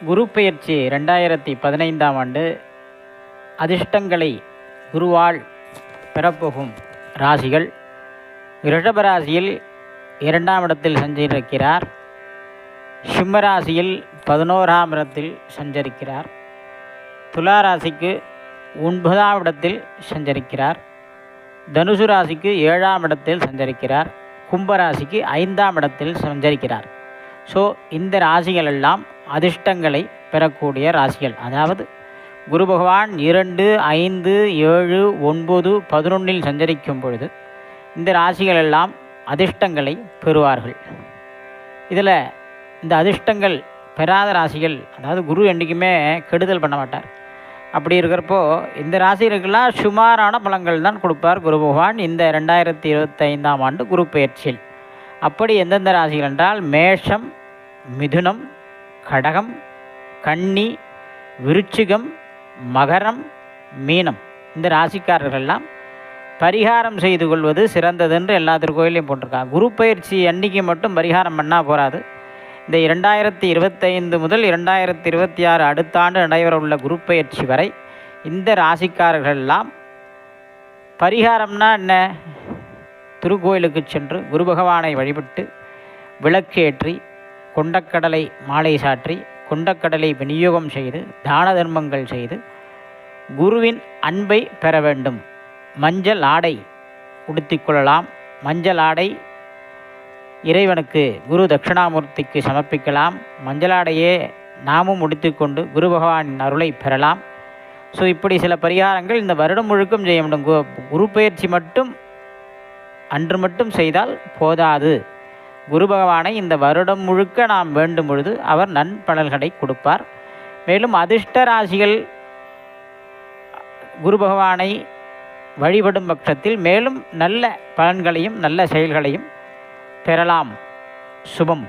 குரு பெயர்ச்சி 2015ஆம் ஆண்டு அதிர்ஷ்டங்களை குருவால் பெறப்போகும் ராசிகள். ரிஷப ராசியில் 2ஆம் இடத்தில் சஞ்சரிக்கிறார். சிம்ம ராசியில் 11ஆம் இடத்தில் சஞ்சரிக்கிறார். துலா ராசிக்கு 9ஆம் இடத்தில் சஞ்சரிக்கிறார். தனுசு ராசிக்கு 7ஆம் இடத்தில் சஞ்சரிக்கிறார். கும்பராசிக்கு 5ஆம் இடத்தில் சஞ்சரிக்கிறார். ஸோ இந்த ராசிகளெல்லாம் அதிர்ஷ்டங்களை பெறக்கூடிய ராசிகள். அதாவது குரு பகவான் 2, 5, 7, 9, 11 சஞ்சரிக்கும் பொழுது இந்த ராசிகளெல்லாம் அதிர்ஷ்டங்களை பெறுவார்கள். இதில் இந்த அதிர்ஷ்டங்கள் பெறாத ராசிகள், அதாவது குரு என்றைக்குமே கெடுதல் பண்ண மாட்டார். அப்படி இருக்கிறப்போ இந்த ராசிகளுக்கெல்லாம் சுமாரான பலன்கள் தான் கொடுப்பார் குரு பகவான் இந்த 2025ஆம் ஆண்டு குரு பெயர்ச்சியில். அப்படி எந்தெந்த ராசிகள் என்றால் மேஷம், மிதுனம், கடகம், கன்னி, விருச்சிகம், மகரம், மீனம். இந்த ராசிக்காரர்கள்லாம் பரிகாரம் செய்து கொள்வது சிறந்ததுன்று எல்லா திருக்கோயிலையும் போட்டிருக்காங்க. குரு பயிற்சி அன்னைக்கு மட்டும் பரிகாரம் பண்ணால் போகாது. இந்த 2025 முதல் 2026 அடுத்த ஆண்டு நடைபெற உள்ள குரு பயிற்சி வரை இந்த ராசிக்காரர்கள்லாம் பரிகாரம்னா என்ன? திருக்கோயிலுக்கு சென்று குரு பகவானை வழிபட்டு விளக்கேற்றி கொண்டக்கடலை மாலை சாற்றி கொண்டக்கடலை விநியோகம் செய்து தான தர்மங்கள் செய்து குருவின் அன்பை பெற வேண்டும். மஞ்சள் ஆடை உடுத்திக்கொள்ளலாம். மஞ்சள் ஆடை இறைவனுக்கு குரு தட்சிணாமூர்த்திக்கு சமர்ப்பிக்கலாம். மஞ்சள் ஆடையே நாமும் உடுத்திக்கொண்டு குரு பகவானின் அருளை பெறலாம். ஸோ இப்படி சில பரிகாரங்கள் இந்த வருடம் முழுக்கும் செய்ய வேண்டும். குரு பயிற்சி மட்டும் அன்று மட்டும் செய்தால் போதாது. குரு பகவானை இந்த வருடம் முழுக்க நாம் வேண்டும் பொழுது அவர் நன்பலன்களை கொடுப்பார். மேலும் அதிர்ஷ்ட ராசிகள் குரு பகவானை வழிபடும் பட்சத்தில் மேலும் நல்ல பலன்களையும் நல்ல செயல்களையும் பெறலாம். சுபம்.